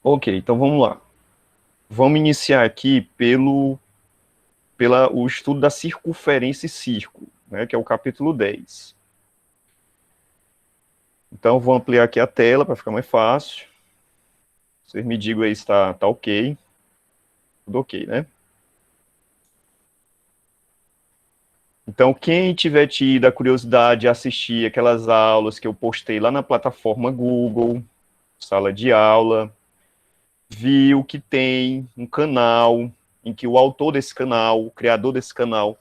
Ok, então vamos lá. Vamos iniciar aqui o estudo da circunferência e círculo, né, que é o capítulo 10. Então, vou ampliar aqui a tela para ficar mais fácil. Vocês me digam aí se tá ok. Tudo ok, né? Então, quem tiver tido a curiosidade de assistir aquelas aulas que eu postei lá na plataforma Google, sala de aula, viu que tem um canal em que o autor desse canal, o criador desse canal,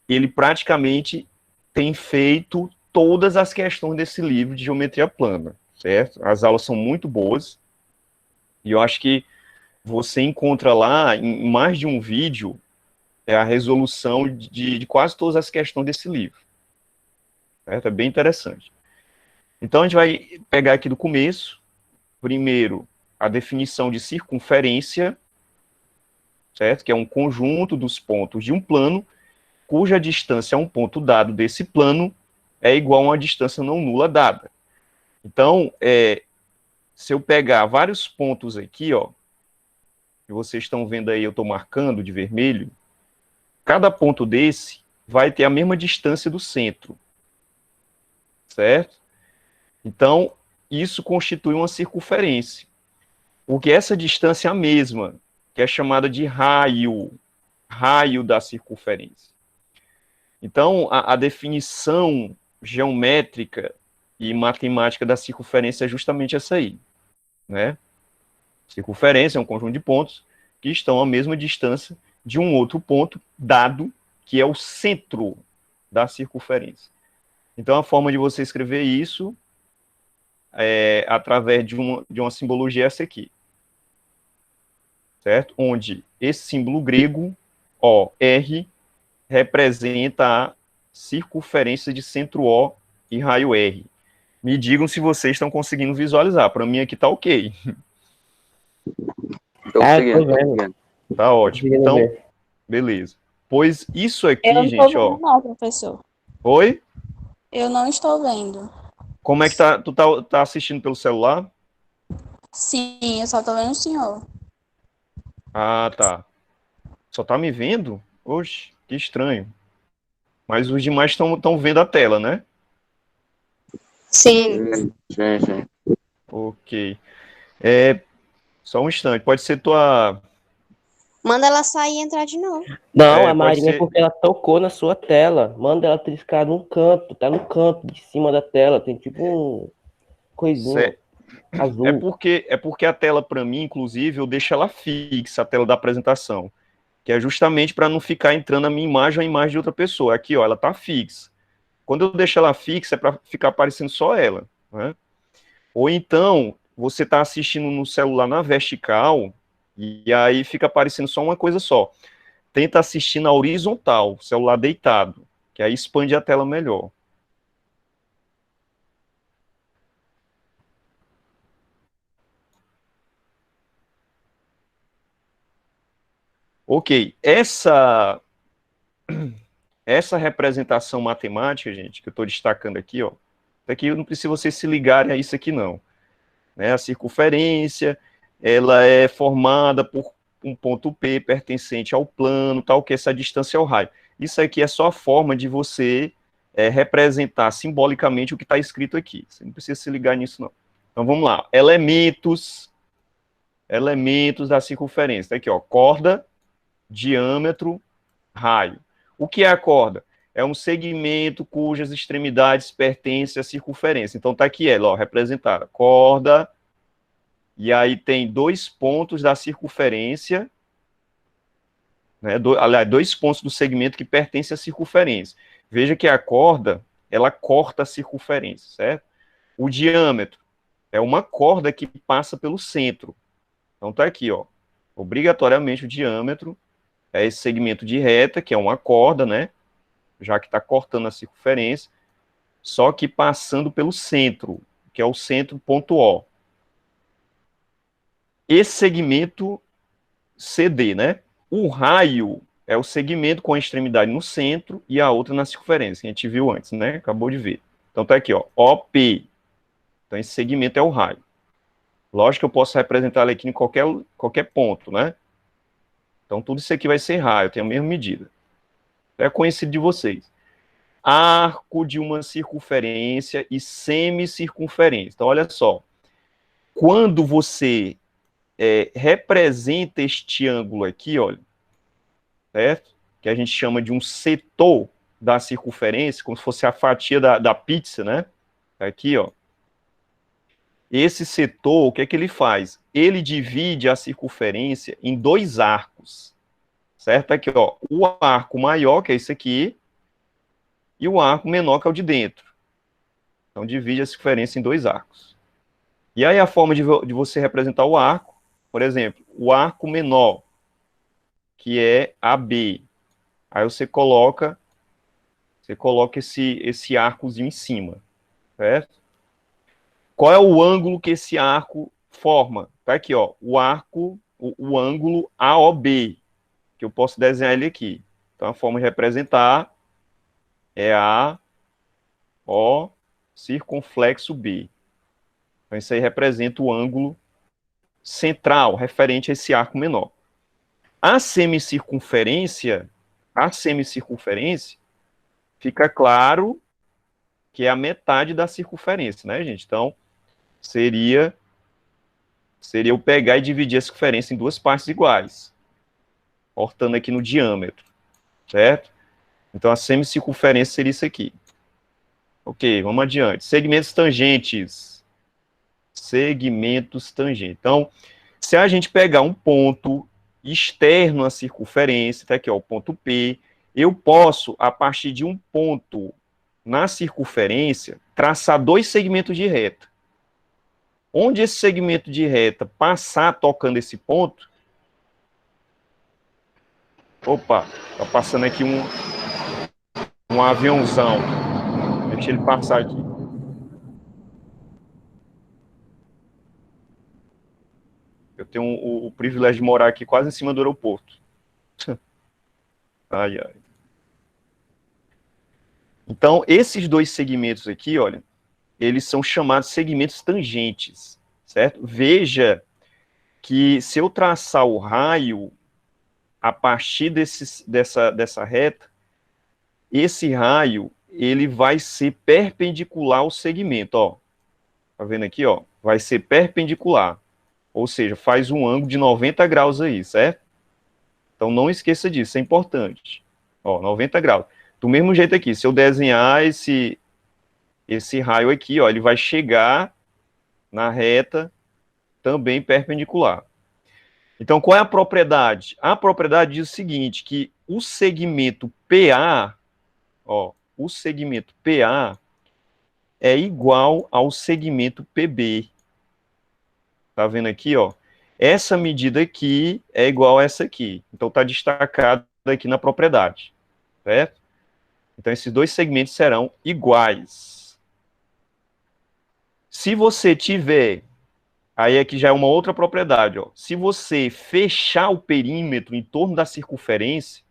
ele praticamente tem feito todas as questões desse livro de geometria plana, certo? As aulas são muito boas e eu acho que você encontra lá em mais de um vídeo a resolução de quase todas as questões desse livro, certo? É bem interessante. Então a gente vai pegar aqui do começo, primeiro a definição de circunferência, certo? Que é um conjunto dos pontos de um plano cuja distância a um ponto dado desse plano é igual a uma distância não nula dada. Então, se eu pegar vários pontos aqui, ó, que vocês estão vendo aí, eu estou marcando de vermelho, cada ponto desse vai ter a mesma distância do centro, certo? Então, isso constitui uma circunferência, porque essa distância é a mesma, que é chamada de raio da circunferência. Então, a definição geométrica e matemática da circunferência é justamente essa aí, né? Circunferência é um conjunto de pontos que estão à mesma distância de um outro ponto dado, que é o centro da circunferência. Então, a forma de você escrever isso é através de uma simbologia essa aqui, certo? Onde esse símbolo grego, OR, representa a circunferência de centro O e raio R. Me digam se vocês estão conseguindo visualizar. Para mim aqui está ok. Tô Eu tô conseguindo, tô vendo, conseguindo. Tá ótimo. conseguindo Então, ver. beleza. Pois isso Eu aqui, não estou gente, vendo, ó. não, professor. Oi? Eu não estou vendo. Como é que tá? Tu tá assistindo pelo celular? Sim, eu só estou vendo o senhor. Ah, tá. Só tá me vendo? Oxe, que estranho. Mas os demais estão vendo a tela, né? Sim. Sim. Ok. É, só um instante. Pode ser tua. Manda ela sair e entrar de novo. Não, a Pode Marinha é ser. porque ela tocou na sua tela. Manda ela triscar num canto, tá no canto de cima da tela. Tem tipo um coisinha azul. É porque a tela, para mim, inclusive, eu deixo ela fixa, a tela da apresentação. Que é justamente para não ficar entrando a minha imagem ou a imagem de outra pessoa. Aqui, ó, ela tá fixa. Quando eu deixo ela fixa, é para ficar aparecendo só ela, né? Ou então, você está assistindo no celular na vertical, e aí fica aparecendo só uma coisa só. Tenta assistir na horizontal, celular deitado, que aí expande a tela melhor. Ok, essa representação matemática, gente, que eu estou destacando aqui, ó, aqui não precisa vocês se ligarem a isso aqui, não. Né? A circunferência, ela é formada por um ponto P pertencente ao plano, tal, que essa distância é o raio. Isso aqui é só a forma de você representar simbolicamente o que está escrito aqui. Você não precisa se ligar nisso, não. Então, vamos lá. Elementos da circunferência. Tá aqui, ó, corda, diâmetro, raio. O que é a corda? É um segmento cujas extremidades pertencem à circunferência. Então, tá aqui ela, ó, representada. Corda, e aí tem dois pontos da circunferência, né, aliás, dois pontos do segmento que pertencem à circunferência. Veja que a corda, ela corta a circunferência, certo? O diâmetro é uma corda que passa pelo centro. Então tá aqui, ó. Obrigatoriamente o diâmetro é esse segmento de reta, que é uma corda, né? Já que está cortando a circunferência, só que passando pelo centro, que é o centro ponto O. Esse segmento CD, né? O raio é o segmento com a extremidade no centro e a outra na circunferência, que a gente viu antes, né? Acabou de ver. Então tá aqui, ó, OP. Então esse segmento é o raio. Lógico que eu posso representar ele aqui em qualquer ponto, né? Então, tudo isso aqui vai ser raio, tem a mesma medida. É conhecido de vocês. Arco de uma circunferência e semicircunferência. Então, olha só. Quando você representa este ângulo aqui, olha, certo? Que a gente chama de um setor da circunferência, como se fosse a fatia da pizza, né? Aqui, ó. Esse setor, o que é que ele faz? Ele divide a circunferência em dois arcos, certo? Aqui, ó, o arco maior, que é esse aqui, e o arco menor, que é o de dentro. Então, divide a circunferência em dois arcos. E aí, a forma de você representar o arco, por exemplo, o arco menor, que é AB. Aí você coloca esse arcozinho em cima, certo? Qual é o ângulo que esse arco forma? Tá aqui, ó, o ângulo AOB, que eu posso desenhar ele aqui. Então, a forma de representar é AO circunflexo B. Então, isso aí representa o ângulo central, referente a esse arco menor. A semicircunferência, fica claro que é a metade da circunferência, né, gente? Então, seria eu pegar e dividir a circunferência em duas partes iguais, cortando aqui no diâmetro, certo? Então, a semicircunferência seria isso aqui. Ok, vamos adiante. Segmentos tangentes. Segmentos tangentes. Então, se a gente pegar um ponto externo à circunferência, tá aqui, ó, o ponto P, eu posso, a partir de um ponto na circunferência, traçar dois segmentos de reta. Onde esse segmento de reta passar tocando esse ponto... Opa, tá passando aqui um aviãozão. Deixa ele passar aqui. Eu tenho o privilégio de morar aqui quase em cima do aeroporto. Ai, ai. Então, esses dois segmentos aqui, olha, eles são chamados segmentos tangentes, certo? Veja que se eu traçar o raio a partir dessa reta, esse raio, ele vai ser perpendicular ao segmento, ó. Tá vendo aqui, ó? Vai ser perpendicular. Ou seja, faz um ângulo de 90 graus aí, certo? Então, não esqueça disso, é importante. Ó, 90 graus. Do mesmo jeito aqui, se eu desenhar esse raio aqui, ó, ele vai chegar na reta também perpendicular. Então, qual é a propriedade? A propriedade diz o seguinte, que o segmento PA, ó, o segmento PA é igual ao segmento PB. Tá vendo aqui, ó? Essa medida aqui é igual a essa aqui. Então, está destacado aqui na propriedade, certo? Então, esses dois segmentos serão iguais. Se você tiver... Aí aqui já é uma outra propriedade, ó. Se você fechar o perímetro em torno da circunferência,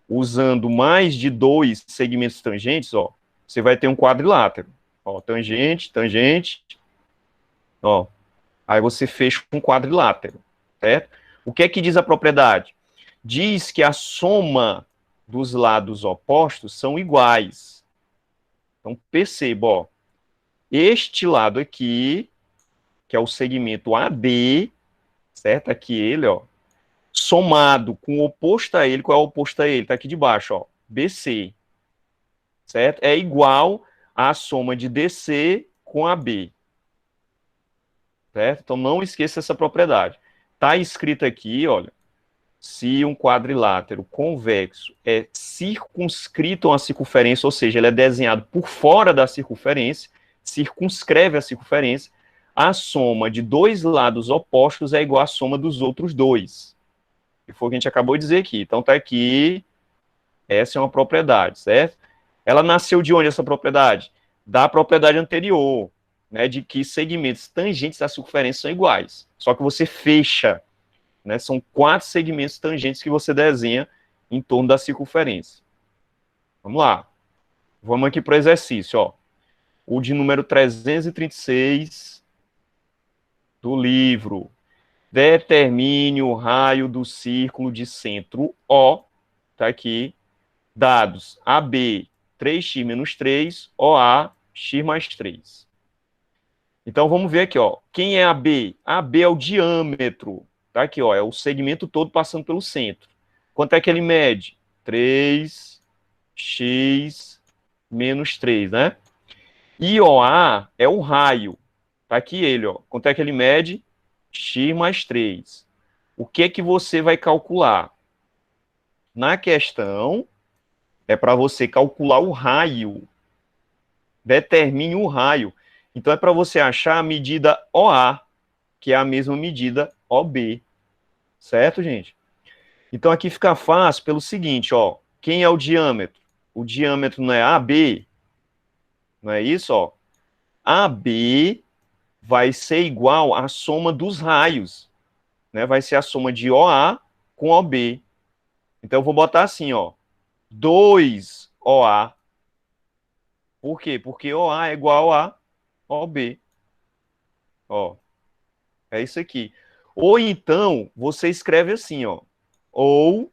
usando mais de dois segmentos tangentes, ó, você vai ter um quadrilátero. Ó, tangente, tangente, ó. Aí você fecha um quadrilátero, certo? O que é que diz a propriedade? Diz que a soma dos lados opostos são iguais. Então, perceba, ó. Este lado aqui, que é o segmento AB, certo? Aqui ele, ó, somado com o oposto a ele, qual é o oposto a ele? Tá aqui de baixo, ó, BC, certo? É igual à soma de DC com AB, certo? Então, não esqueça essa propriedade. Tá escrito aqui, olha, se um quadrilátero convexo é circunscrito a uma circunferência, ou seja, ele é desenhado por fora da circunferência, circunscreve a circunferência, a soma de dois lados opostos é igual à soma dos outros dois. Que foi o que a gente acabou de dizer aqui. Então, tá aqui, essa é uma propriedade, certo? Ela nasceu de onde, essa propriedade? Da propriedade anterior, né, de que segmentos tangentes da circunferência são iguais. Só que você fecha, né, são 4 segmentos tangentes que você desenha em torno da circunferência. Vamos lá. Vamos aqui para o exercício, ó. O de número 336 do livro. Determine o raio do círculo de centro O, tá aqui, dados AB 3x menos 3, OA x mais 3. Então vamos ver aqui, ó. Quem é AB? AB é o diâmetro, tá aqui, ó, é o segmento todo passando pelo centro. Quanto é que ele mede? 3x menos 3, né? E OA é o raio. Tá aqui ele, ó. Quanto é que ele mede? X mais 3. O que que você vai calcular? Na questão, é para você calcular o raio. Determine o raio. Então, é para você achar a medida OA, que é a mesma medida OB. Certo, gente? Então, aqui fica fácil pelo seguinte, ó. Quem é o diâmetro? O diâmetro não é AB? Não é isso, ó? AB vai ser igual à soma dos raios, né? Vai ser a soma de OA com OB. Então, eu vou botar assim, ó. 2OA. Por quê? Porque OA é igual a OB. Ó, é isso aqui. Ou então, você escreve assim, ó. Ou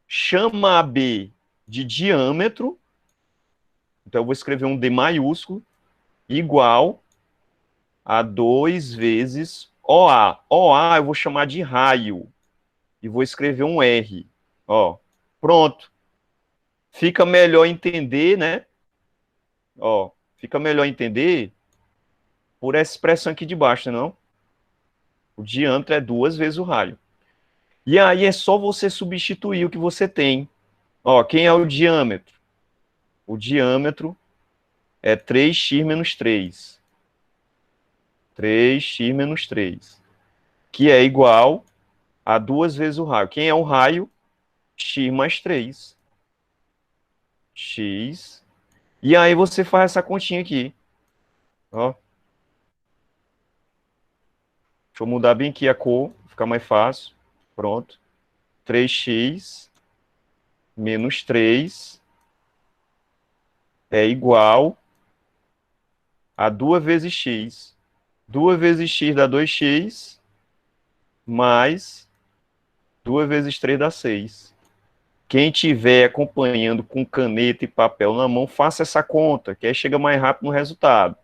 chama AB de diâmetro. Então, eu vou escrever um D maiúsculo igual a 2 vezes OA. OA eu vou chamar de raio. E vou escrever um R. Ó, pronto. Fica melhor entender, né? Ó, fica melhor entender por essa expressão aqui de baixo, não? O diâmetro é 2 vezes o raio. E aí é só você substituir o que você tem. Ó, quem é o diâmetro? O diâmetro é 3x menos 3. 3x menos 3. Que é igual a 2 vezes o raio. Quem é o raio? X mais 3. X. E aí você faz essa continha aqui. Ó. Deixa eu mudar bem aqui a cor, ficar mais fácil. Pronto. 3x menos 3 é igual a 2 vezes x. 2 vezes x dá 2x, mais 2 vezes 3 dá 6. Quem estiver acompanhando com caneta e papel na mão, faça essa conta, que aí chega mais rápido no resultado.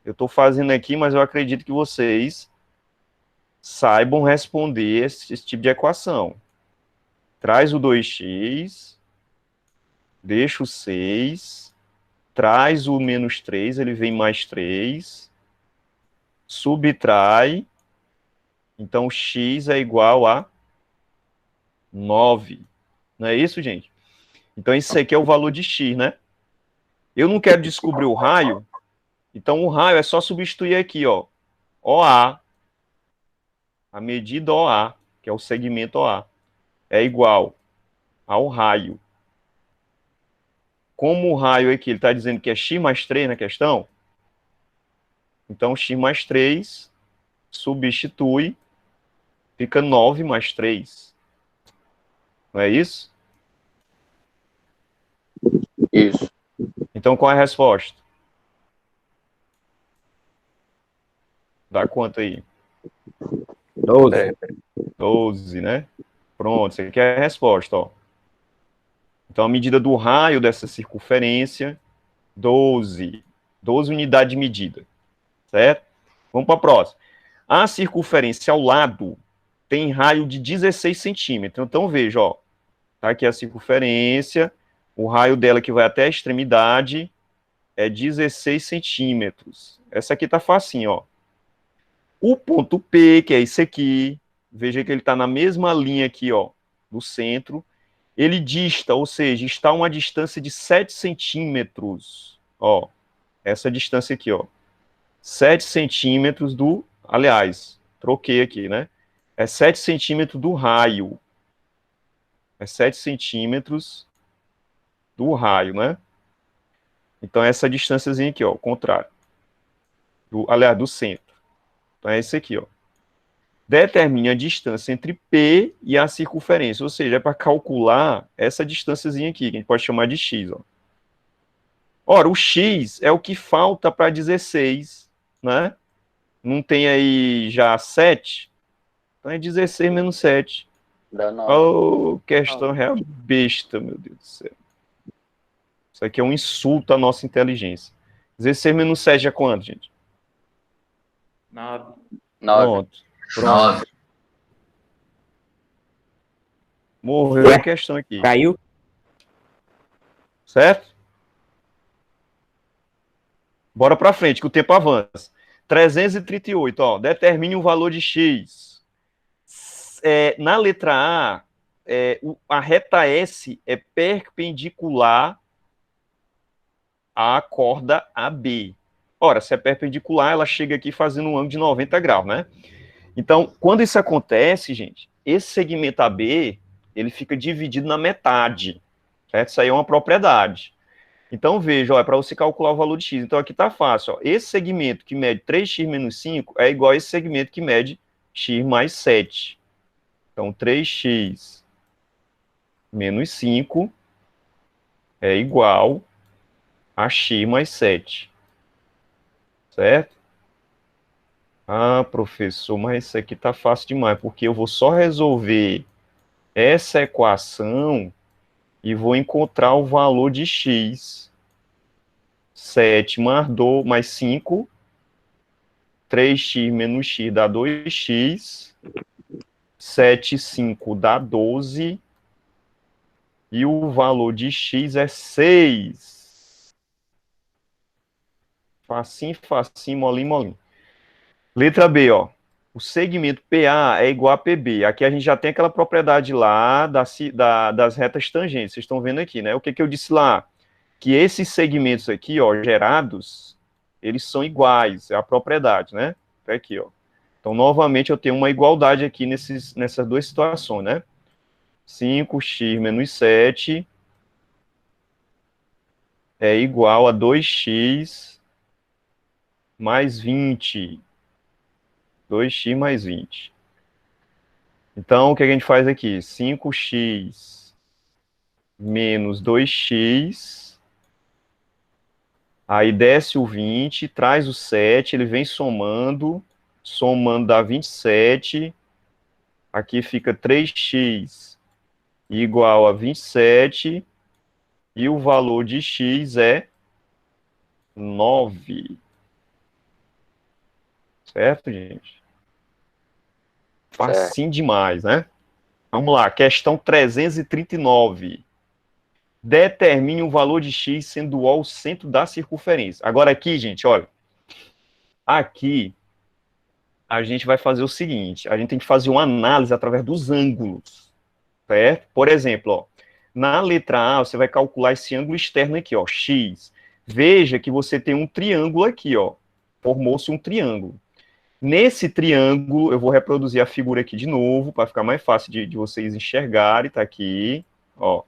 Eu estou fazendo aqui, mas eu acredito que vocês saibam responder esse tipo de equação. Traz o 2x, deixa o 6, traz o menos 3, ele vem mais 3, subtrai, então x é igual a 9. Não é isso, gente? Então, isso aqui é o valor de x, né? Eu não quero descobrir o raio, então o raio é só substituir aqui, ó. OA, a medida OA, que é o segmento OA, é igual ao raio. Como o raio aqui, ele está dizendo que é x mais 3 na questão, então x mais 3 substitui, fica 9 mais 3. Não é isso? Isso. Então, qual é a resposta? Dá quanto aí? 12. 12, né? Pronto, isso aqui é a resposta, ó. Então, a medida do raio dessa circunferência, 12. 12 unidades de medida, certo? Vamos para a próxima. A circunferência ao lado tem raio de 16 centímetros. Então, veja, ó. Tá aqui a circunferência, o raio dela que vai até a extremidade é 16 centímetros. Essa aqui tá facinho, ó. O ponto P, que é esse aqui, veja que ele está na mesma linha aqui, ó, do centro. Ele dista, ou seja, está a uma distância de 7 centímetros. Ó, essa distância aqui, ó. 7 centímetros do... Aliás, troquei aqui, né? É 7 centímetros do raio. É 7 centímetros do raio, né? Então, essa distânciazinha aqui, ó, o contrário. Aliás, do centro. Então, é esse aqui, ó. Determine a distância entre P e a circunferência, ou seja, é para calcular essa distânciazinha aqui, que a gente pode chamar de x, ó. Ora, o x é o que falta para 16, né? Não tem aí já 7? Então é 16 menos 7. Dá 9. Oh, questão real besta, meu Deus do céu. Isso aqui é um insulto à nossa inteligência. 16 menos 7 é quanto, gente? 9. Pronto. 9. Morreu Ué, a questão aqui. Caiu? Certo? Bora para frente, que o tempo avança. 338, ó. Determine o valor de x. Na letra A, a reta S é perpendicular à corda AB. Ora, se é perpendicular, ela chega aqui fazendo um ângulo de 90 graus, né? Então, quando isso acontece, gente, esse segmento AB, ele fica dividido na metade, certo? Isso aí é uma propriedade. Então, veja, ó, é para você calcular o valor de x. Então, aqui tá fácil, ó. Esse segmento que mede 3x menos 5 é igual a esse segmento que mede x mais 7. Então, 3x menos 5 é igual a x mais 7. Certo? Ah, professor, mas isso aqui tá fácil demais, porque eu vou só resolver essa equação e vou encontrar o valor de x. 7 mais 5, 3x menos x dá 2x, 7 e 5 dá 12, e o valor de x é 6. Facinho, facinho, molinho, molinho. Letra B, ó. O segmento PA é igual a PB. Aqui a gente já tem aquela propriedade lá das retas tangentes. Vocês estão vendo aqui, né? O que eu disse lá? Que esses segmentos aqui, ó, gerados, eles são iguais. É a propriedade, né? Tá aqui, ó. Então, novamente, eu tenho uma igualdade aqui nessas duas situações, né? 5x menos 7 é igual a 2x mais 20. 2x mais 20. Então, o que a gente faz aqui? 5x menos 2x. Aí desce o 20, traz o 7, ele vem somando. Somando dá 27. Aqui fica 3x igual a 27. E o valor de x é 9. Certo, gente? Facinho demais, né? Vamos lá, questão 339. Determine o valor de x sendo O o centro da circunferência. Agora aqui, gente, olha. Aqui, a gente vai fazer o seguinte. A gente tem que fazer uma análise através dos ângulos. Certo? Por exemplo, ó, na letra A, você vai calcular esse ângulo externo aqui, ó, x. Veja que você tem um triângulo aqui, ó. Formou-se um triângulo. Nesse triângulo, eu vou reproduzir a figura aqui de novo, para ficar mais fácil de vocês enxergarem, tá aqui, ó.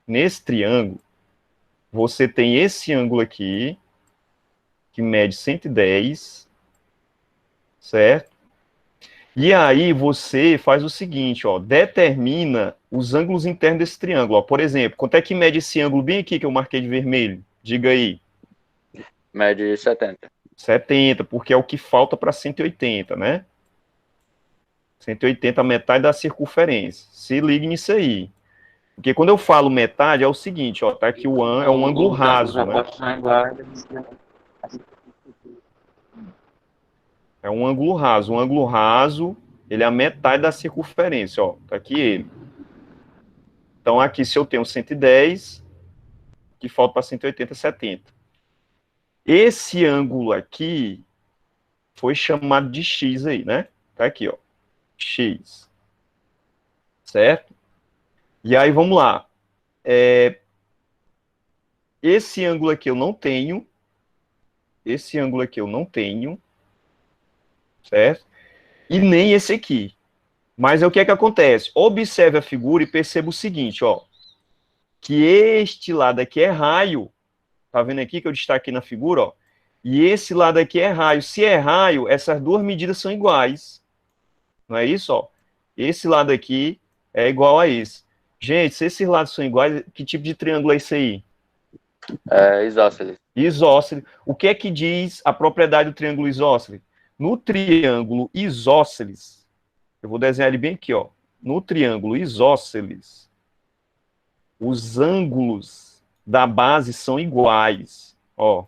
Nesse triângulo, você tem esse ângulo aqui, que mede 110, certo? E aí você faz o seguinte, ó, determina os ângulos internos desse triângulo, ó. Por exemplo, quanto é que mede esse ângulo bem aqui que eu marquei de vermelho? Diga aí. Mede 70. 70, porque é o que falta para 180, né? 180, a metade da circunferência. Se ligue nisso aí. Porque quando eu falo metade, é o seguinte, ó, tá aqui o é um ângulo raso, né? É um ângulo raso. Um ângulo raso, ele é a metade da circunferência, ó. Tá aqui ele. Então, aqui, se eu tenho 110, que falta para 180, 70. Esse ângulo aqui foi chamado de X aí, né? Tá aqui, ó. X. Certo? E aí, vamos lá. Esse ângulo aqui eu não tenho. Esse ângulo aqui eu não tenho. Certo? E nem esse aqui. Mas o que é que acontece? Observe a figura e perceba o seguinte, ó. Que este lado aqui é raio. Tá vendo aqui que eu destaquei na figura, ó? E esse lado aqui é raio. Se é raio, essas duas medidas são iguais. Não é isso, ó? Esse lado aqui é igual a esse. Gente, se esses lados são iguais, que tipo de triângulo é esse aí? Isósceles. Isósceles. O que é que diz a propriedade do triângulo isósceles? No triângulo isósceles, eu vou desenhar ele bem aqui, ó. No triângulo isósceles, os ângulos da base são iguais. Ó,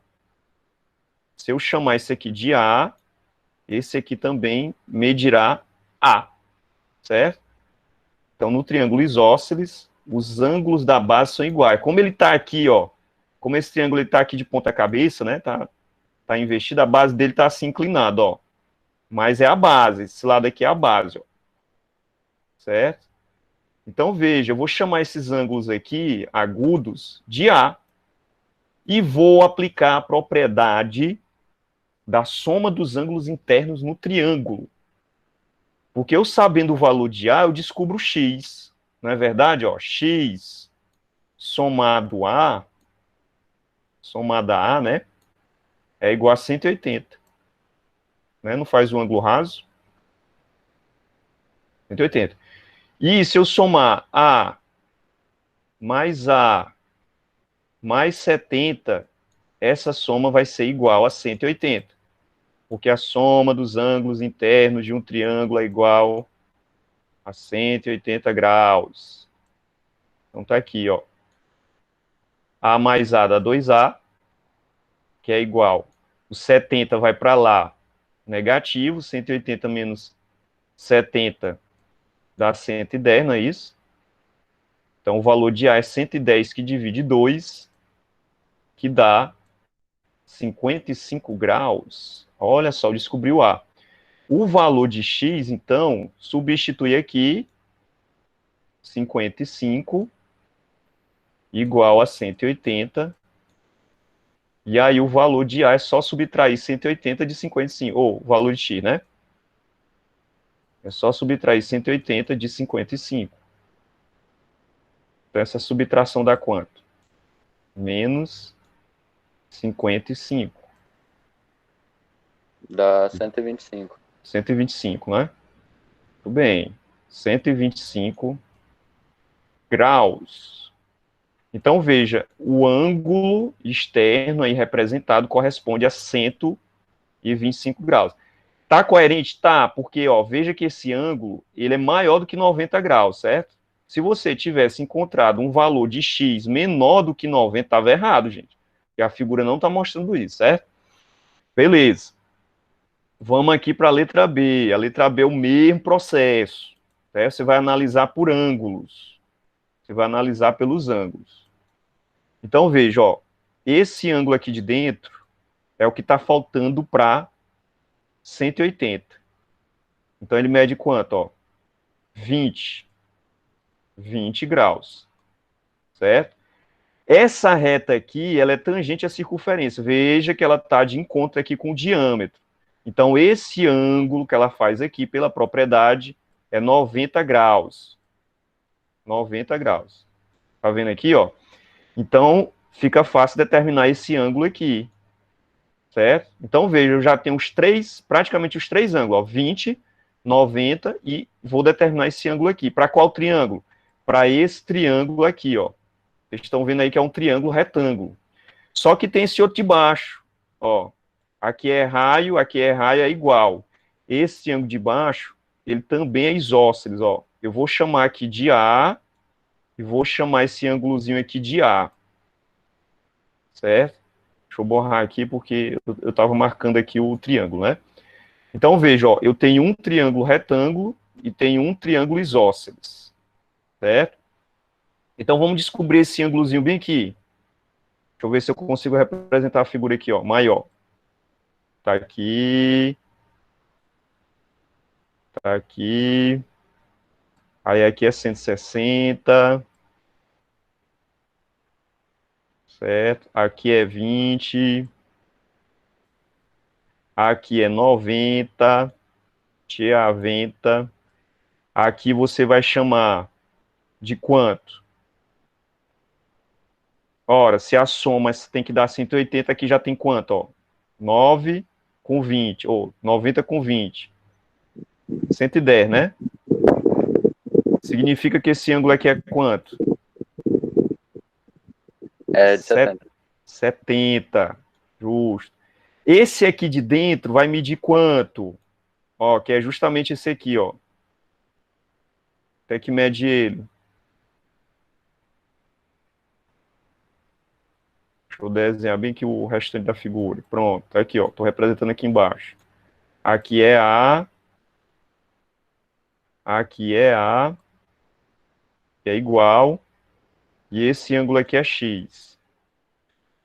se eu chamar esse aqui de A, esse aqui também medirá A, certo? Então, no triângulo isósceles, os ângulos da base são iguais. Como ele está aqui, ó, como esse triângulo está aqui de ponta cabeça, né? Tá investido, a base dele está assim inclinada, ó. Mas é a base, esse lado aqui é a base, ó. Certo? Então, veja, eu vou chamar esses ângulos aqui, agudos, de A, e vou aplicar a propriedade da soma dos ângulos internos no triângulo. Porque eu sabendo o valor de A, eu descubro x. Não é verdade? Ó, x somado a, né, é igual a 180. Né? Não faz o ângulo raso? 180. E se eu somar A mais 70, essa soma vai ser igual a 180. Porque a soma dos ângulos internos de um triângulo é igual a 180 graus. Então tá aqui, ó. A mais A dá 2A, que é igual. O 70 vai para lá, negativo. 180 menos 70 dá 110, não é isso? Então o valor de A é 110 que divide 2, que dá 55 graus. Olha só, descobriu A. O valor de x, então, substitui aqui 55 igual a 180. E aí o valor de A é só subtrair 180 de 55. Ou o valor de x, né? É só subtrair 180 de 55. Então essa subtração dá quanto? Menos 55. Dá 125. 125, né? Tudo bem. 125 graus. Então, veja, o ângulo externo aí representado corresponde a 125 graus. Tá coerente? Tá, porque, ó, veja que esse ângulo, ele é maior do que 90 graus, certo? Se você tivesse encontrado um valor de x menor do que 90, estava errado, gente. Porque a figura não está mostrando isso, certo? Beleza. Vamos aqui para a letra B. A letra B é o mesmo processo. Certo? Você vai analisar por ângulos. Você vai analisar pelos ângulos. Então, veja, ó, esse ângulo aqui de dentro é o que está faltando para 180. Então, ele mede quanto? Ó? 20 graus. Certo? Essa reta aqui, ela é tangente à circunferência. Veja que ela está de encontro aqui com o diâmetro. Então, esse ângulo que ela faz aqui, pela propriedade, é 90 graus. 90 graus. Tá vendo aqui, ó? Então, fica fácil determinar esse ângulo aqui. Certo? Então, veja, eu já tenho praticamente os três ângulos, ó, 20, 90, e vou determinar esse ângulo aqui. Para qual triângulo? Para esse triângulo aqui, ó. Vocês estão vendo aí que é um triângulo retângulo. Só que tem esse outro de baixo, ó. Aqui é raio, é igual. Esse ângulo de baixo, ele também é isósceles, ó. Eu vou chamar aqui de A e vou chamar esse ângulozinho aqui de A. Certo? Deixa eu borrar aqui porque eu estava marcando aqui o triângulo, né? Então, veja, ó, eu tenho um triângulo retângulo e tenho um triângulo isósceles. Certo? Então, vamos descobrir esse ângulozinho bem aqui. Deixa eu ver se eu consigo representar a figura aqui, ó, maior. Tá aqui. Tá aqui. Aí aqui é 160. Certo? Aqui é 20. Aqui é 90. Tiaventa. Aqui você vai chamar de quanto? Ora, se a soma tem que dar 180, aqui já tem quanto? Ó? 9 com 20, ou 90 com 20. 110, né? Significa que esse ângulo aqui é quanto? É de 70. 70. Justo. Esse aqui de dentro vai medir quanto? Ó, que é justamente esse aqui, ó. Até que mede ele. Deixa eu desenhar bem aqui o restante da figura. Pronto, tá aqui, ó. Tô representando aqui embaixo. Aqui é A. Aqui é A. Que é igual. E esse ângulo aqui é X.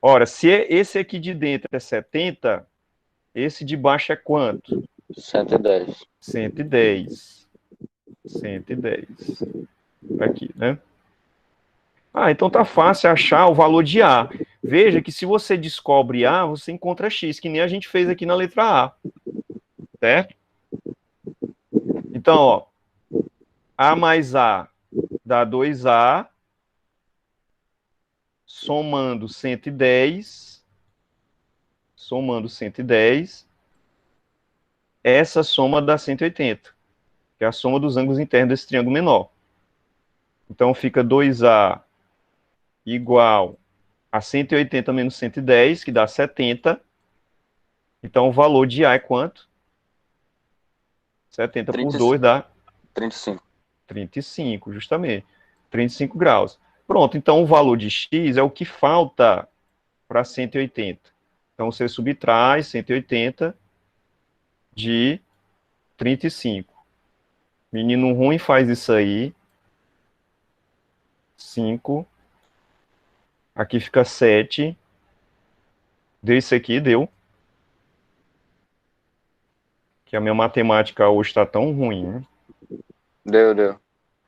Ora, se esse aqui de dentro é 70, esse de baixo é quanto? 110. 110. 110. Aqui, né? Ah, então tá fácil achar o valor de A. Veja que se você descobre A, você encontra X, que nem a gente fez aqui na letra A. Certo? Então, ó, A mais A dá 2A, somando 110, essa soma dá 180, que é a soma dos ângulos internos desse triângulo menor. Então, fica 2A igual a 180 menos 110, que dá 70. Então, o valor de A é quanto? 70 por 2 dá 35. 35, justamente. 35 graus. Pronto, então o valor de X é o que falta para 180. Então, você subtrai 180 de 35. Menino ruim faz isso aí. 5. Aqui fica 7. Deu isso aqui, deu. Que a minha matemática hoje está tão ruim, né? Deu.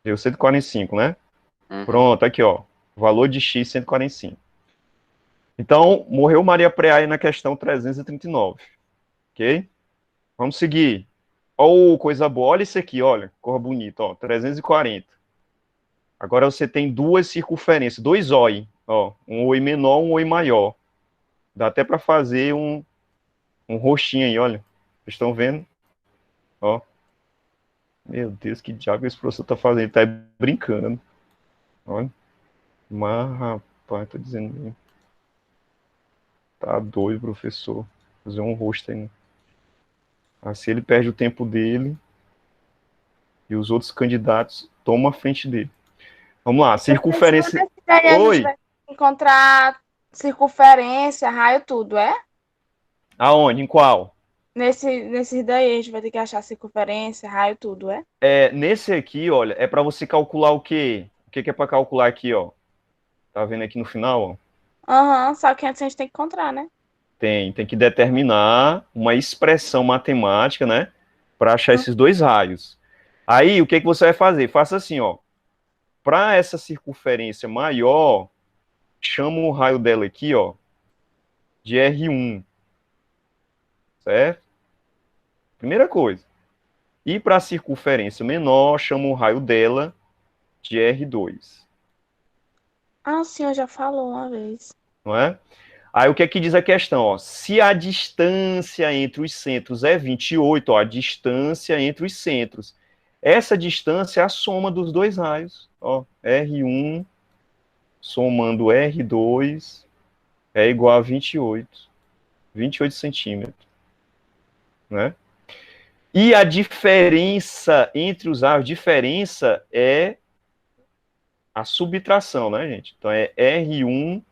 Deu 145, né? Uhum. Pronto, aqui, ó. Valor de X, 145. Então, morreu Maria Preá na questão 339. Ok? Vamos seguir. Ó, coisa boa. Olha isso aqui, olha. Cor bonita, ó. 340. Agora você tem duas circunferências, dois OI. Ó, um OI menor, um OI maior. Dá até para fazer um rostinho aí, olha. Vocês estão vendo? Ó. Meu Deus, que diabo esse professor tá fazendo? Ele tá brincando. Olha. Mas, rapaz, tô dizendo mesmo. Tá doido, professor. Fazer um rosto aí. Assim ele perde o tempo dele e os outros candidatos tomam a frente dele. Vamos lá, circunferência. Daí a gente Oi, vai encontrar circunferência, raio, tudo, é? aonde? Em qual? Nesse daí a gente vai ter que achar circunferência, raio, tudo, é? Nesse aqui, olha, é para você calcular o quê? O que é para calcular aqui, ó? Tá vendo aqui no final, ó? Aham, só que antes a gente tem que encontrar, né? Tem que determinar uma expressão matemática, né? Para achar esses dois raios. Aí, o que você vai fazer? Faça assim, ó. Para essa circunferência maior, chama o raio dela aqui, ó, de R1. Certo? Primeira coisa. E para a circunferência menor, chama o raio dela de R2. Ah, o senhor já falou uma vez. Não é? Aí o que é que diz a questão? Ó? Se a distância entre os centros é 28, ó, a distância entre os centros. Essa distância é a soma dos dois raios. Ó, R1 somando R2 é igual a 28. 28 centímetros. Né? E a diferença entre os raios, diferença é a subtração, né, gente? Então é R1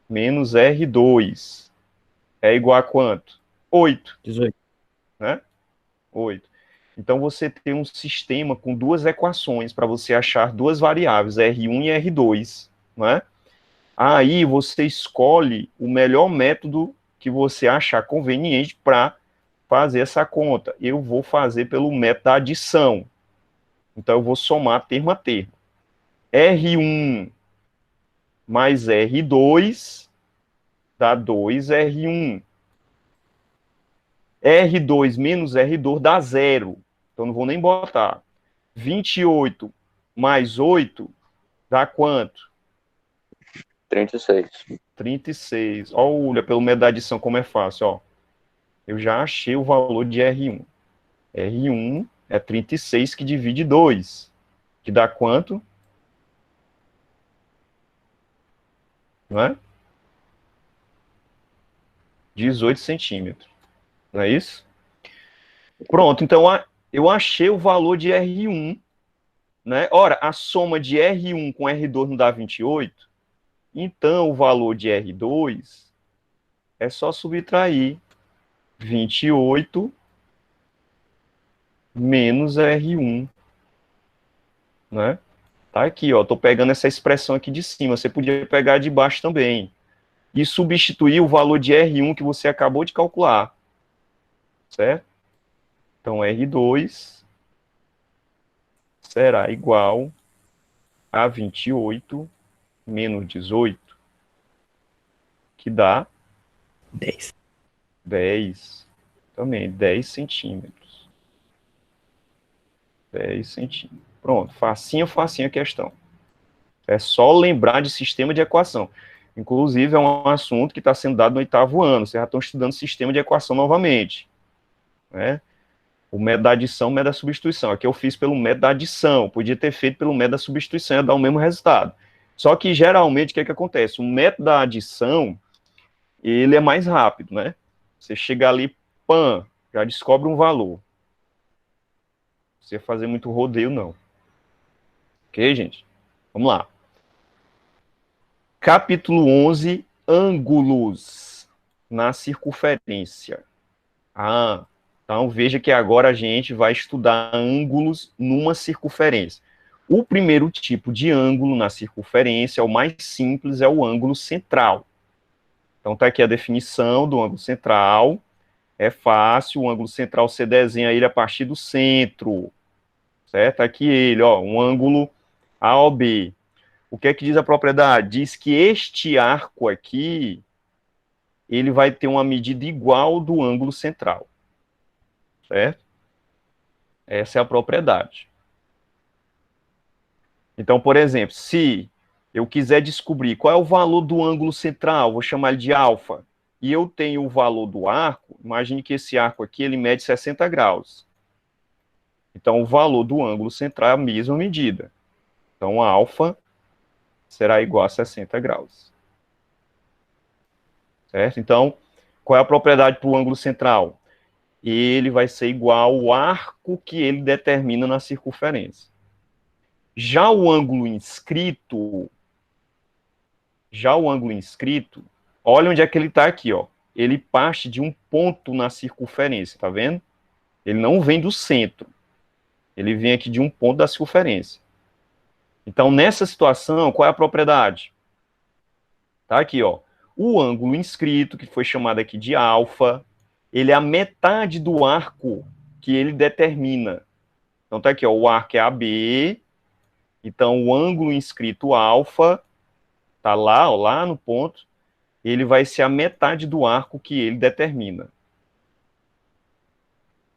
menos R2 é igual a quanto? 8. 18. Né? 8. Então você tem um sistema com duas equações para você achar duas variáveis, R1 e R2. Né? Aí você escolhe o melhor método que você achar conveniente para fazer essa conta. Eu vou fazer pelo método da adição. Então eu vou somar termo a termo. R1 mais R2 dá 2R1. R2 menos R2 dá 0. Então não vou nem botar. 28 mais 8 dá quanto? 36. 36. Olha, pelo método da adição como é fácil, ó. Eu já achei o valor de R1. R1 é 36 que divide 2. Que dá quanto? Não é? 18 centímetros. Não é isso? Pronto, então eu achei o valor de R1, né? Ora, a soma de R1 com R2 não dá 28, então o valor de R2 é só subtrair 28 menos R1, né? Tá aqui, ó, tô pegando essa expressão aqui de cima, você podia pegar de baixo também, e substituir o valor de R1 que você acabou de calcular, certo? Então, R2 será igual a 28 menos 18, que dá 10. 10, também, 10 centímetros. 10 centímetros. Pronto, facinho a questão. É só lembrar de sistema de equação. Inclusive, é um assunto que está sendo dado no 8º ano. Vocês já estão estudando sistema de equação novamente, né? O método da adição, o método da substituição. Aqui eu fiz pelo método da adição. Podia ter feito pelo método da substituição, ia dar o mesmo resultado. Só que, geralmente, o que é que acontece? O método da adição, ele é mais rápido, né? Você chega ali, pã, já descobre um valor. Não precisa fazer muito rodeio, não. Ok, gente? Vamos lá. Capítulo 11, ângulos na circunferência. Então veja que agora a gente vai estudar ângulos numa circunferência. O primeiro tipo de ângulo na circunferência, o mais simples, é o ângulo central. Então tá aqui a definição do ângulo central. É fácil, o ângulo central você desenha ele a partir do centro. Certo? Aqui ele, ó, um ângulo AOB. O que é que diz a propriedade? Diz que este arco aqui, ele vai ter uma medida igual do ângulo central. Certo? Essa é a propriedade. Então, por exemplo, se eu quiser descobrir qual é o valor do ângulo central, vou chamar ele de alfa, e eu tenho o valor do arco, imagine que esse arco aqui, ele mede 60 graus. Então, o valor do ângulo central é a mesma medida. Então, alfa será igual a 60 graus. Certo? Então, qual é a propriedade para o ângulo central? Ele vai ser igual ao arco que ele determina na circunferência. Já o ângulo inscrito, olha onde é que ele está aqui, ó. Ele parte de um ponto na circunferência, tá vendo? Ele não vem do centro. Ele vem aqui de um ponto da circunferência. Então, nessa situação, qual é a propriedade? Tá aqui, ó. O ângulo inscrito, que foi chamado aqui de alfa, ele é a metade do arco que ele determina. Então, tá aqui, ó. O arco é AB. Então, o ângulo inscrito alfa, tá lá, ó, lá no ponto, ele vai ser a metade do arco que ele determina.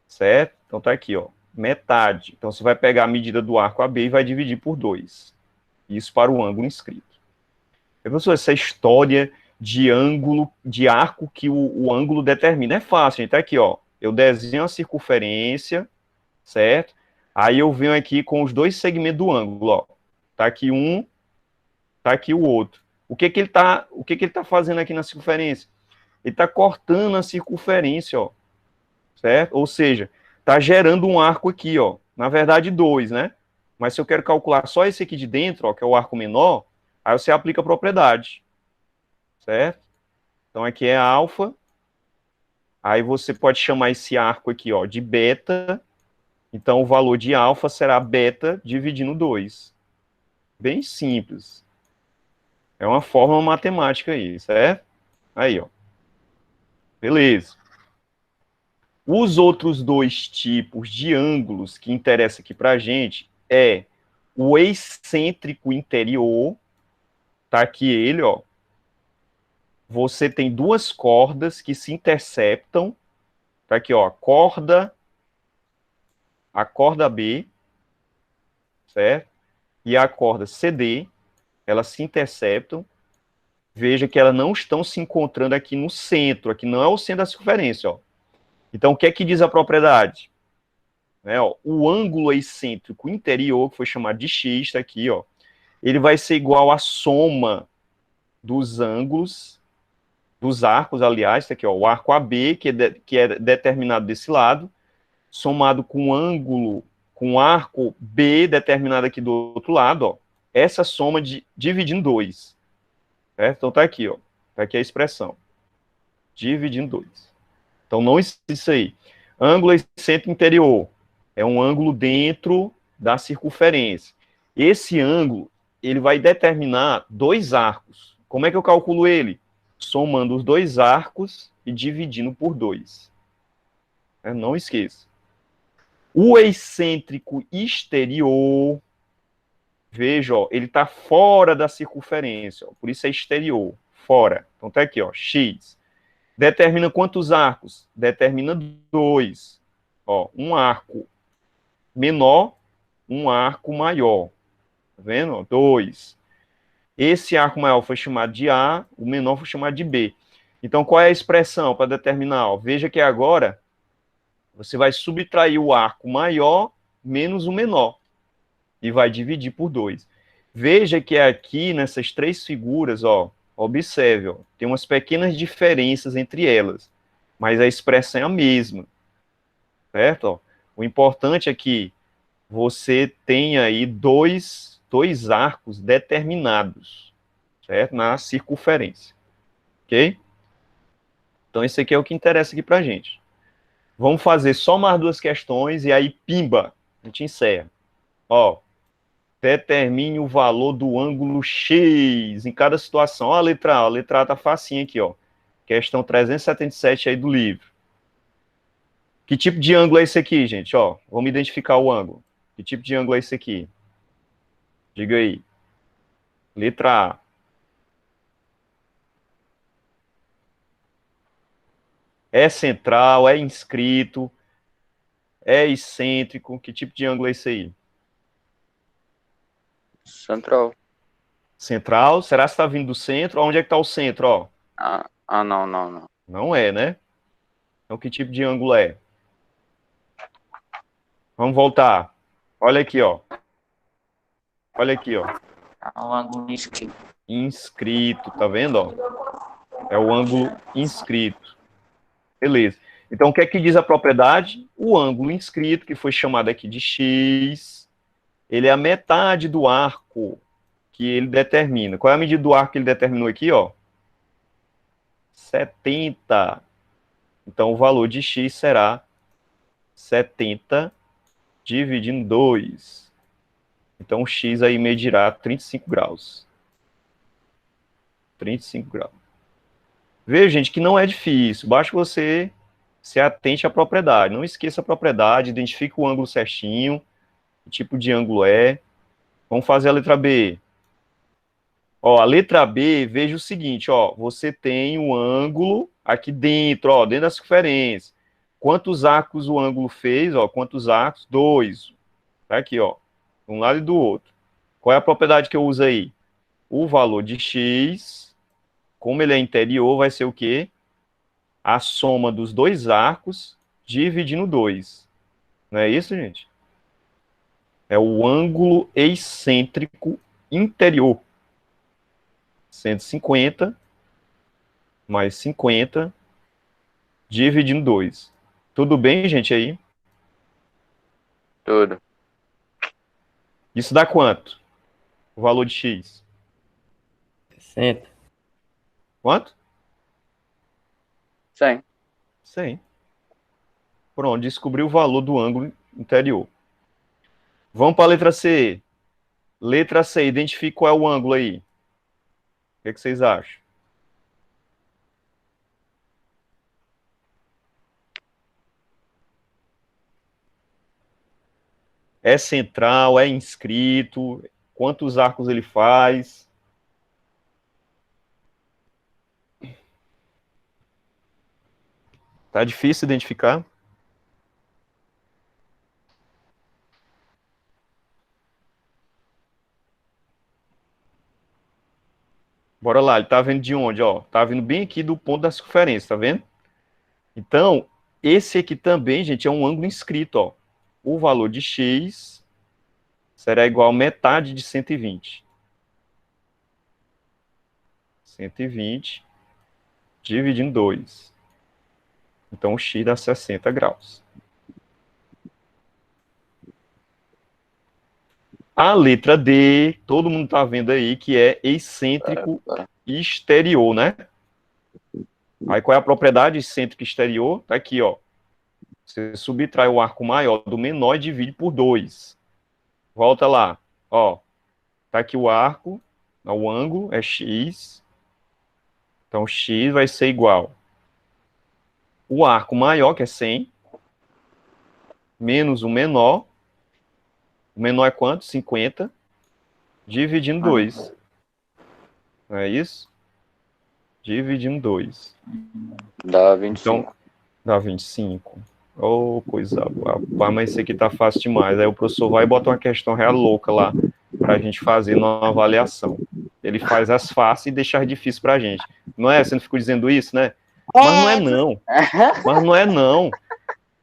Certo? Então, tá aqui, ó. Metade. Então, você vai pegar a medida do arco AB e vai dividir por 2. Isso para o ângulo inscrito. Professor, essa história de ângulo, de arco que o ângulo determina. É fácil, gente. Tá aqui, ó. Eu desenho a circunferência, certo? Aí eu venho aqui com os dois segmentos do ângulo, ó. Tá aqui um, tá aqui o outro. O que que ele tá fazendo aqui na circunferência? Ele tá cortando a circunferência, ó. Certo? Ou seja, tá gerando um arco aqui, ó. Na verdade, 2, né? Mas se eu quero calcular só esse aqui de dentro, ó, que é o arco menor, aí você aplica a propriedade. Certo? Então aqui é alfa. Aí você pode chamar esse arco aqui, ó, de beta. Então o valor de alfa será beta dividindo 2. Bem simples. É uma fórmula matemática aí, certo? Aí, ó. Beleza. Os outros dois tipos de ângulos que interessam aqui pra gente é o excêntrico interior. Tá aqui ele, ó. Você tem duas cordas que se interceptam. Tá aqui, ó, a corda B, certo? E a corda CD, elas se interceptam. Veja que elas não estão se encontrando aqui no centro, aqui não é o centro da circunferência, ó. Então, o que é que diz a propriedade? Ó, o ângulo excêntrico interior, que foi chamado de x, tá aqui, ó, ele vai ser igual à soma dos ângulos dos arcos, aliás, tá aqui, ó, o arco AB, que é determinado desse lado, somado com o ângulo, com o arco B determinado aqui do outro lado, ó, essa soma divide em 2. Certo? Então tá aqui, ó. Tá aqui a expressão. Divide em 2. Então não existe isso aí. Ângulo excêntrico interior é um ângulo dentro da circunferência. Esse ângulo, ele vai determinar 2 arcos. Como é que eu calculo ele? Somando os 2 arcos e dividindo por 2. Não esqueça. O excêntrico exterior, veja, ó, ele está fora da circunferência, ó, por isso é exterior, fora. Então tá aqui, ó, x. Determina quantos arcos? Determina 2. Ó, um arco menor, um arco maior. Tá vendo? 2. Esse arco maior foi chamado de A, o menor foi chamado de B. Então, qual é a expressão para determinar? Ó, veja que agora você vai subtrair o arco maior menos o menor e vai dividir por 2. Veja que aqui, nessas 3 figuras, ó, observe, ó, tem umas pequenas diferenças entre elas, mas a expressão é a mesma, certo? Ó, o importante é que você tem aí dois arcos determinados, certo? Na circunferência, ok? Então, esse aqui é o que interessa aqui pra gente. Vamos fazer só mais 2 questões e aí, pimba, a gente encerra. Ó, determine o valor do ângulo X em cada situação. Ó, a letra A. A letra A tá facinha aqui, ó. Questão 377 aí do livro. Que tipo de ângulo é esse aqui, gente? Ó, vamos identificar o ângulo. Que tipo de ângulo é esse aqui? Diga aí. Letra A. É central, é inscrito, é excêntrico. Que tipo de ângulo é esse aí? Central. Central. Será que está vindo do centro? Onde é que está o centro, ó? Não. Não é, né? Então, que tipo de ângulo é? Vamos voltar. Olha aqui, ó. Olha aqui, ó. É um ângulo inscrito. Inscrito, tá vendo, ó? É o ângulo inscrito. Beleza. Então, o que é que diz a propriedade? O ângulo inscrito, que foi chamado aqui de x, ele é a metade do arco que ele determina. Qual é a medida do arco que ele determinou aqui, ó? 70. Então, o valor de x será 70 dividindo 2. Então, o x aí medirá 35 graus. 35 graus. Veja, gente, que não é difícil. Basta você se atente à propriedade. Não esqueça a propriedade, identifique o ângulo certinho, que tipo de ângulo é. Vamos fazer a letra B. Ó, a letra B, veja o seguinte, ó, você tem um ângulo aqui dentro, ó, dentro da circunferência. Quantos arcos o ângulo fez, ó, quantos arcos? 2. Tá aqui, ó, de um lado e do outro. Qual é a propriedade que eu uso aí? O valor de x, como ele é interior, vai ser o quê? A soma dos 2 arcos dividindo 2. Não é isso, gente? É o ângulo excêntrico interior. 150 mais 50 dividindo 2. Tudo bem, gente, aí? Tudo. Isso dá quanto? O valor de x? 60. Quanto? 100. 100. Pronto, descobri o valor do ângulo interior. Vamos para a letra C. Letra C, identifique qual é o ângulo aí. O que vocês acham? É central, é inscrito, quantos arcos ele faz? Tá difícil identificar? Bora lá, ele tá vindo de onde, ó? Tá vindo bem aqui do ponto da circunferência, tá vendo? Então, esse aqui também, gente, é um ângulo inscrito, ó. O valor de x será igual a metade de 120. 120 dividindo 2. Então, o x dá 60 graus. A letra D, todo mundo está vendo aí, que é excêntrico exterior, né? Aí, qual é a propriedade excêntrico exterior? Tá aqui, ó. Você subtrai o arco maior do menor e divide por 2. Volta lá, ó. Tá aqui o arco, o ângulo é x. Então, x vai ser igual o arco maior, que é 100, menos o menor. O menor é quanto? 50. Dividindo 2. Não é isso? Dividindo 2. Dá 25. Então, dá 25. Oh, coisa boa. Mas isso aqui tá fácil demais. Aí o professor vai e bota uma questão real louca lá pra gente fazer numa avaliação. Ele faz as fáceis e deixa as difíceis pra gente. Não é? Você não ficou dizendo isso, né? Mas não é não. Mas não é não.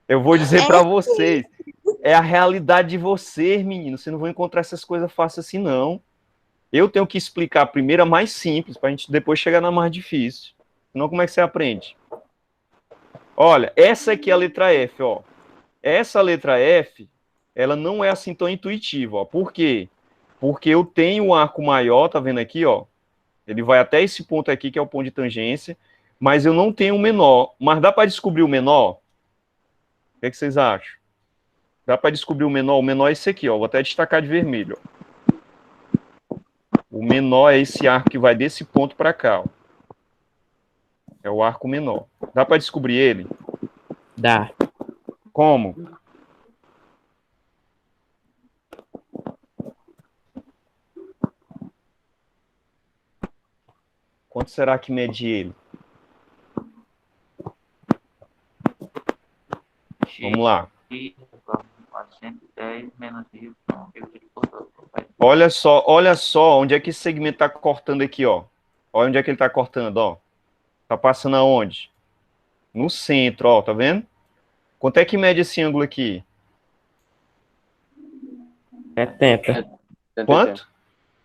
Eu vou dizer pra vocês. É a realidade de vocês, meninos. Vocês não vão encontrar essas coisas fáceis assim, não. Eu tenho que explicar a primeira mais simples, pra gente depois chegar na mais difícil. Senão, como é que você aprende? Olha, essa aqui é a letra F, ó. Essa letra F, ela não é assim tão intuitiva, ó. Por quê? Porque eu tenho um arco maior, tá vendo aqui, ó? Ele vai até esse ponto aqui, que é o ponto de tangência, mas eu não tenho o menor. Mas dá para descobrir o menor? O que é que vocês acham? Dá para descobrir o menor? O menor é esse aqui, ó. Vou até destacar de vermelho, ó. O menor é esse arco que vai desse ponto para cá, ó. É o arco menor. Dá para descobrir ele? Dá. Como? Quanto será que mede ele? Vamos lá. X igual a 410 menos y dividido por 2. Olha só onde é que esse segmento está cortando aqui, ó. Olha onde é que ele está cortando, ó. Tá passando aonde? No centro, ó, tá vendo? Quanto é que mede esse ângulo aqui? 70. Quanto?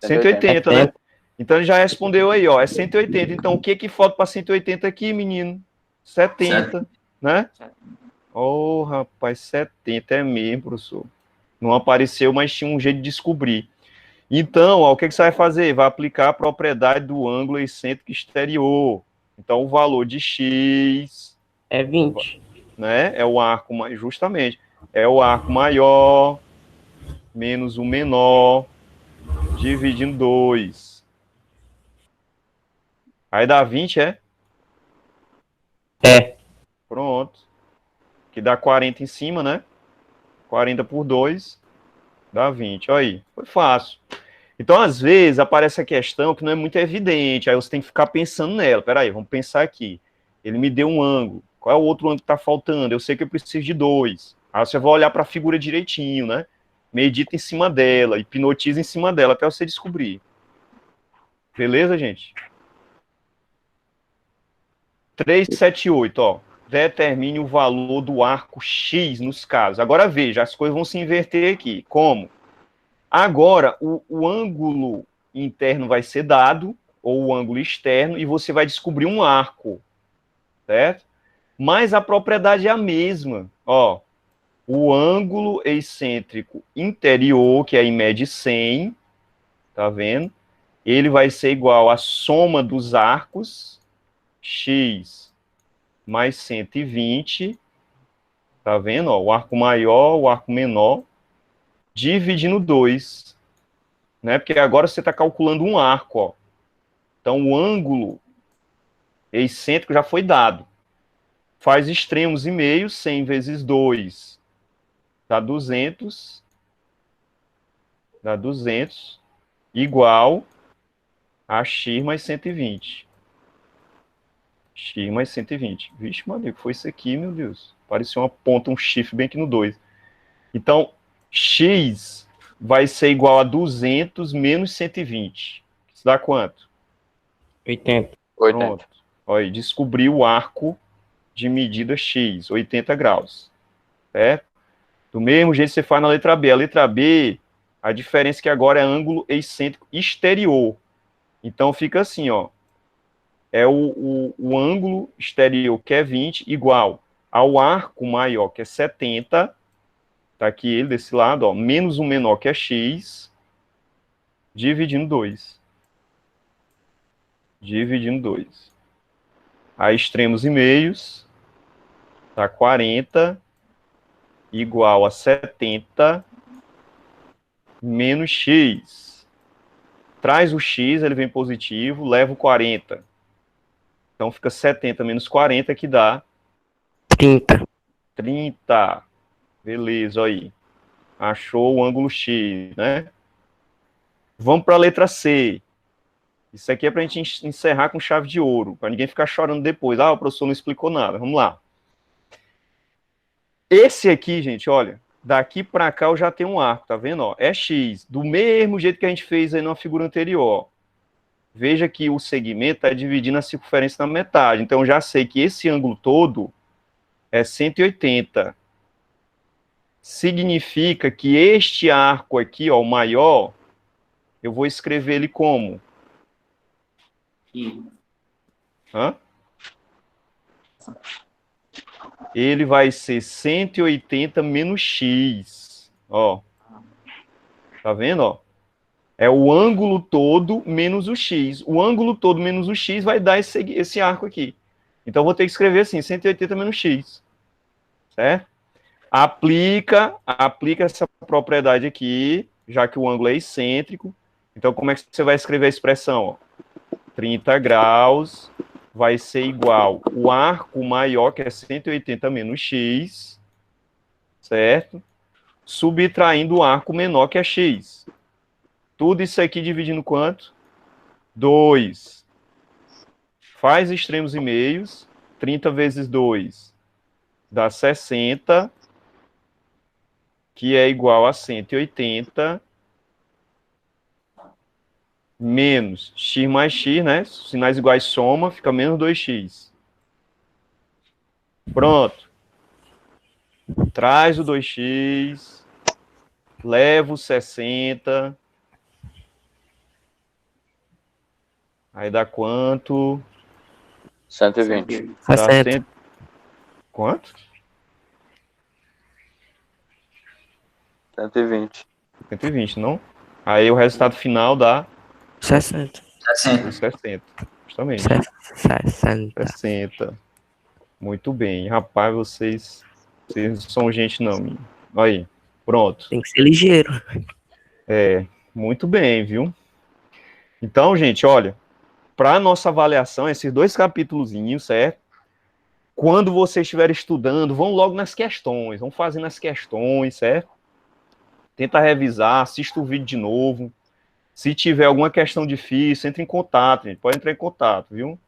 180, né? Então ele já respondeu aí, ó, é 180. Então o que que falta para 180 aqui, menino? 70, né? Oh, rapaz, 70 é mesmo, professor. Não apareceu, mas tinha um jeito de descobrir. Então, ó, o que que você vai fazer? Vai aplicar a propriedade do ângulo excêntrico exterior. Então o valor de x É 20. né? É o arco, justamente, é o arco maior menos o menor dividindo 2. Aí dá 20, é? É. Pronto. Que dá 40 em cima, né? 40 por 2 dá 20. Olha aí, foi fácil. Então, às vezes, aparece a questão que não é muito evidente, aí você tem que ficar pensando nela. Peraí, vamos pensar aqui. Ele me deu um ângulo. Qual é o outro ângulo que está faltando? Eu sei que eu preciso de 2. Aí você vai olhar para a figura direitinho, né? Medita em cima dela, hipnotiza em cima dela, até você descobrir. Beleza, gente? 378, ó. Determine o valor do arco X nos casos. Agora veja, as coisas vão se inverter aqui. Como? Agora, o ângulo interno vai ser dado, ou o ângulo externo, e você vai descobrir um arco, certo? Mas a propriedade é a mesma, ó. O ângulo excêntrico interior, que aí mede 100, tá vendo? Ele vai ser igual à soma dos arcos, x mais 120, tá vendo? Ó, o arco maior, o arco menor, dividindo 2, né? Porque agora você está calculando um arco, ó. Então, o ângulo excêntrico já foi dado. Faz extremos e meio, 100 vezes 2 dá 200. Dá 200, igual a x mais 120. X mais 120. Vixe, meu Deus, foi isso aqui, meu Deus. Parecia uma ponta, um chifre bem aqui no 2. Então, x vai ser igual a 200 menos 120. Isso dá quanto? 80. Pronto. Olha aí, descobri o arco de medida x, 80 graus. Certo? Do mesmo jeito você faz na letra B. A letra B, a diferença é que agora é ângulo excêntrico exterior. Então fica assim, ó. é o ângulo exterior, que é 20, igual ao arco maior, que é 70, tá aqui ele desse lado, ó, menos o menor, que é x, dividindo 2. Dividindo 2. Aí, extremos e meios, tá 40, igual a 70, menos x. Traz o x, ele vem positivo, leva o 40. Então, fica 70 menos 40, que dá 30. 30. Beleza, aí. Achou o ângulo x, né? Vamos para a letra C. Isso aqui é para a gente encerrar com chave de ouro, para ninguém ficar chorando depois. Ah, o professor não explicou nada. Vamos lá. Esse aqui, gente, olha, daqui para cá eu já tenho um arco, tá vendo? Ó, é x, do mesmo jeito que a gente fez aí na figura anterior. Veja que o segmento está dividindo a circunferência na metade. Então, eu já sei que esse ângulo todo é 180. Significa que este arco aqui, ó, o maior, eu vou escrever ele como? Hã? Ele vai ser 180 menos x. Ó. Tá vendo, ó? É o ângulo todo menos o x. O ângulo todo menos o x vai dar esse arco aqui. Então, eu vou ter que escrever assim, 180 menos x. Certo? Aplica essa propriedade aqui, já que o ângulo é excêntrico. Então, como é que você vai escrever a expressão? Ó? 30 graus vai ser igual o arco maior, que é 180 menos x, certo? Subtraindo o arco menor, que é x. Tudo isso aqui dividindo quanto? 2. Faz extremos e meios. 30 vezes 2 dá 60, que é igual a 180, menos x mais x, né? Sinais iguais soma, fica menos 2x. Pronto. Traz o 2x, leva o 60. Aí dá quanto? 120. Dá 60. Quanto? 120. 120, não? Aí o resultado final dá 60. 60. Justamente. 60. 60. Muito bem. Rapaz, vocês não são gente não, menino. Aí, pronto. Tem que ser ligeiro. Muito bem, viu? Então, gente, olha, para nossa avaliação, esses 2 capítulozinhos, certo? Quando vocês estiverem estudando, vão logo nas questões, vão fazendo as questões, certo? Tenta revisar, assista o vídeo de novo. Se tiver alguma questão difícil, entre em contato, gente. Pode entrar em contato, viu?